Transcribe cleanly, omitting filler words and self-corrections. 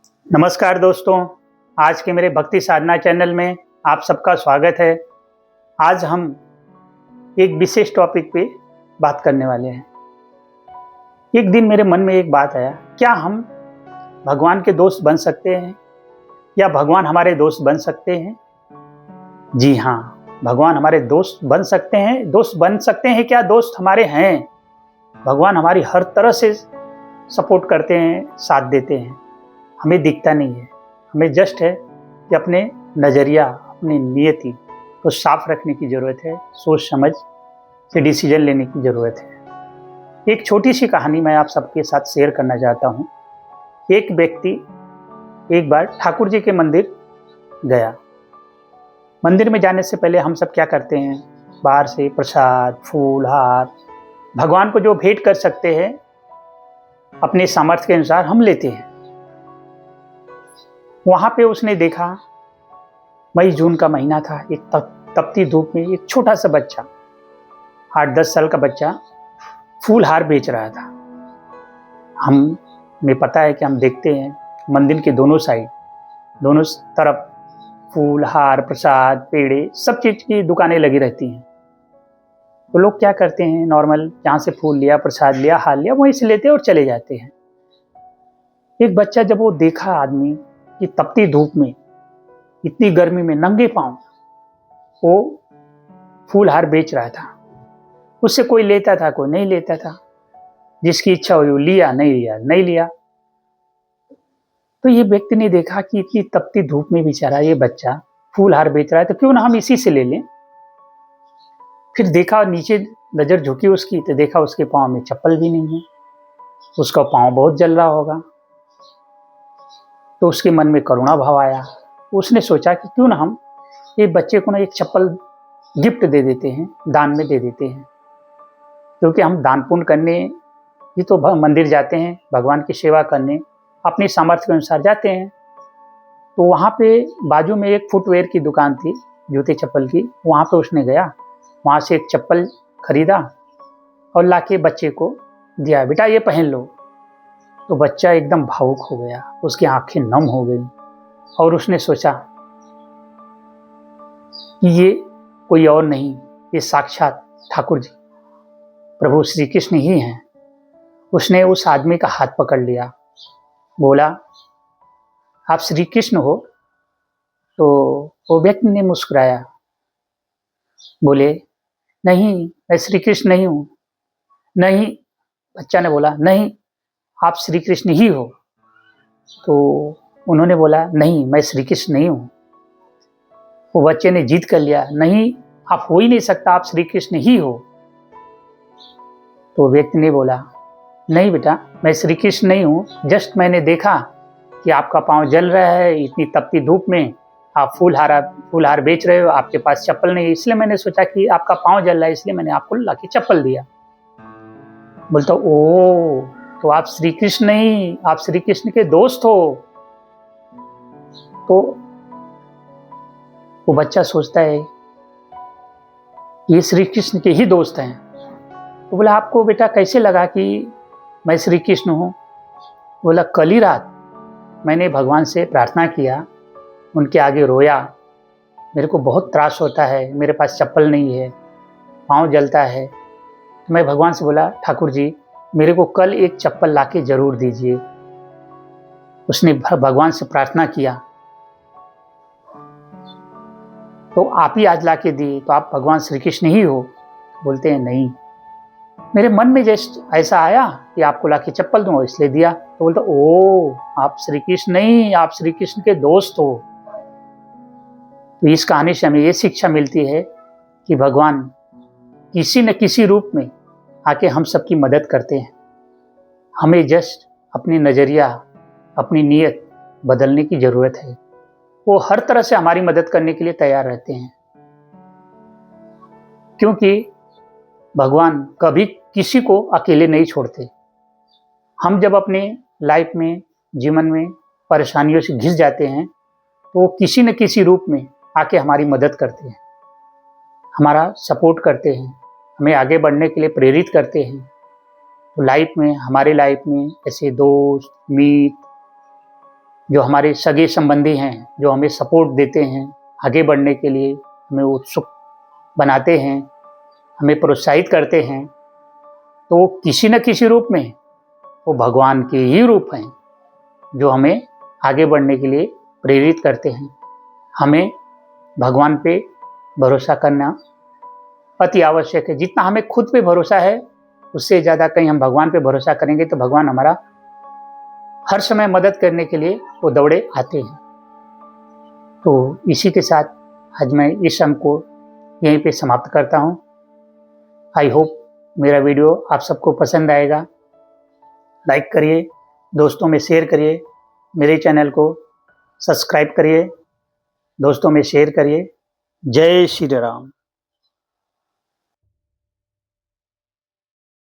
नमस्कार दोस्तों, आज के मेरे भक्ति साधना चैनल में आप सबका स्वागत है। आज हम एक विशेष टॉपिक पे बात करने वाले हैं। एक दिन मेरे मन में एक बात आया, क्या हम भगवान के दोस्त बन सकते हैं या भगवान हमारे दोस्त बन सकते हैं? जी हाँ, भगवान हमारे दोस्त बन सकते हैं। दोस्त बन सकते हैं क्या? दोस्त हमारे हैं। भगवान हमारी हर तरह से सपोर्ट करते हैं, साथ देते हैं। हमें दिखता नहीं है, हमें जस्ट है कि अपने नज़रिया, अपनी नियति को साफ रखने की ज़रूरत है। सोच समझ से डिसीजन लेने की ज़रूरत है। एक छोटी सी कहानी मैं आप सबके साथ शेयर करना चाहता हूँ। एक व्यक्ति एक बार ठाकुर जी के मंदिर गया। मंदिर में जाने से पहले हम सब क्या करते हैं? बाहर से प्रसाद, फूल, हार, भगवान को जो भेंट कर सकते हैं अपने सामर्थ्य के अनुसार हम लेते हैं। वहाँ पे उसने देखा, मई जून का महीना था, एक तपती धूप में एक छोटा सा बच्चा, 8-10 साल का बच्चा फूल हार बेच रहा था। हमें पता है कि हम देखते हैं मंदिर के दोनों साइड, दोनों तरफ फूल, हार, प्रसाद, पेड़े, सब चीज़ की दुकानें लगी रहती हैं। तो लोग क्या करते हैं, नॉर्मल जहाँ से फूल लिया, प्रसाद लिया, हार लिया, वहीं से लेते हैं और चले जाते हैं। एक बच्चा जब वो देखा आदमी कि तपती धूप में, इतनी गर्मी में नंगे पांव वो फूल हार बेच रहा था, उससे कोई लेता था, कोई नहीं लेता था। जिसकी इच्छा हुई वो लिया, नहीं लिया, नहीं लिया। तो ये व्यक्ति ने देखा कि इतनी तपती धूप में बेचारा ये बच्चा फूल हार बेच रहा है, तो क्यों ना हम इसी से ले लें। फिर देखा नीचे, नजर झुकी उसकी, तो देखा उसके पाँव में चप्पल भी नहीं है। उसका पाँव बहुत जल रहा होगा। तो उसके मन में करुणा भाव आया। उसने सोचा कि क्यों ना हम ये बच्चे को ना एक चप्पल गिफ्ट दे देते हैं, दान में दे देते हैं। क्योंकि हम दान पुण्य करने ही तो मंदिर जाते हैं, भगवान की सेवा करने अपनी सामर्थ्य के अनुसार जाते हैं। तो वहाँ पे बाजू में एक फुटवेयर की दुकान थी, जूते चप्पल की। वहाँ पे उसने गया, वहाँ से एक चप्पल खरीदा और लाके बच्चे को दिया, बेटा ये पहन लो। तो बच्चा एकदम भावुक हो गया, उसकी आंखें नम हो गई और उसने सोचा कि ये कोई और नहीं, ये साक्षात ठाकुर जी, प्रभु श्री कृष्ण ही हैं। उसने उस आदमी का हाथ पकड़ लिया, बोला आप श्री कृष्ण हो? तो वो व्यक्ति ने मुस्कुराया, बोले नहीं, मैं श्री कृष्ण नहीं हूँ। नहीं, बच्चा ने बोला नहीं, आप श्री कृष्ण ही हो। तो उन्होंने बोला नहीं, मैं श्री कृष्ण नहीं हूँ। वो बच्चे ने जीत कर लिया, नहीं आप हो ही नहीं सकता, आप श्री कृष्ण ही हो। तो व्यक्ति ने बोला नहीं बेटा, मैं श्री कृष्ण नहीं हूँ, जस्ट मैंने देखा कि आपका पाँव जल रहा है, इतनी तपती धूप में आप फूल हार बेच रहे हो, आपके पास चप्पल नहीं है, इसलिए मैंने सोचा कि आपका पाँव जल रहा है, इसलिए मैंने आपको लाके चप्पल दिया। बोलता ओ, तो आप श्री कृष्ण नहीं, आप श्री कृष्ण के दोस्त हो। तो वो बच्चा सोचता है ये श्री कृष्ण के ही दोस्त हैं। तो बोला आपको बेटा कैसे लगा कि मैं श्री कृष्ण हूँ? बोला कल ही रात मैंने भगवान से प्रार्थना किया, उनके आगे रोया, मेरे को बहुत त्रास होता है, मेरे पास चप्पल नहीं है, पाँव जलता है। तो मैं भगवान से बोला ठाकुर जी मेरे को कल एक चप्पल लाके जरूर दीजिए। उसने भगवान से प्रार्थना किया, तो आप ही आज लाके दिए, तो आप भगवान श्री कृष्ण ही हो? बोलते हैं नहीं, मेरे मन में जस्ट ऐसा आया कि आपको लाके चप्पल दूंगा, इसलिए दिया। तो बोलता ओ, आप श्री कृष्ण नहीं, आप श्री कृष्ण के दोस्त हो। तो इस कहानी से हमें ये शिक्षा मिलती है कि भगवान किसी न किसी रूप में आके हम सबकी मदद करते हैं। हमें जस्ट अपनी नज़रिया, अपनी नीयत बदलने की ज़रूरत है। वो हर तरह से हमारी मदद करने के लिए तैयार रहते हैं, क्योंकि भगवान कभी किसी को अकेले नहीं छोड़ते। हम जब अपने लाइफ में, जीवन में परेशानियों से घिस जाते हैं तो वो किसी न किसी रूप में आके हमारी मदद करते हैं, हमारा सपोर्ट करते हैं, हमें आगे बढ़ने के लिए प्रेरित करते हैं। तो लाइफ में, हमारे लाइफ में ऐसे दोस्त, मीत जो हमारे सगे संबंधी हैं, जो हमें सपोर्ट देते हैं आगे बढ़ने के लिए, हमें उत्सुक बनाते हैं, हमें प्रोत्साहित करते हैं, तो वो किसी न किसी रूप में वो भगवान के ही रूप हैं जो हमें आगे बढ़ने के लिए प्रेरित करते हैं। हमें भगवान पे भरोसा करना अति आवश्यक है। जितना हमें खुद पे भरोसा है उससे ज़्यादा कहीं हम भगवान पे भरोसा करेंगे तो भगवान हमारा हर समय मदद करने के लिए वो दौड़े आते हैं। तो इसी के साथ आज मैं इस अंक को यहीं पे समाप्त करता हूँ। आई होप मेरा वीडियो आप सबको पसंद आएगा। लाइक करिए, दोस्तों में शेयर करिए, मेरे चैनल को सब्सक्राइब करिए, दोस्तों में शेयर करिए। जय श्री राम।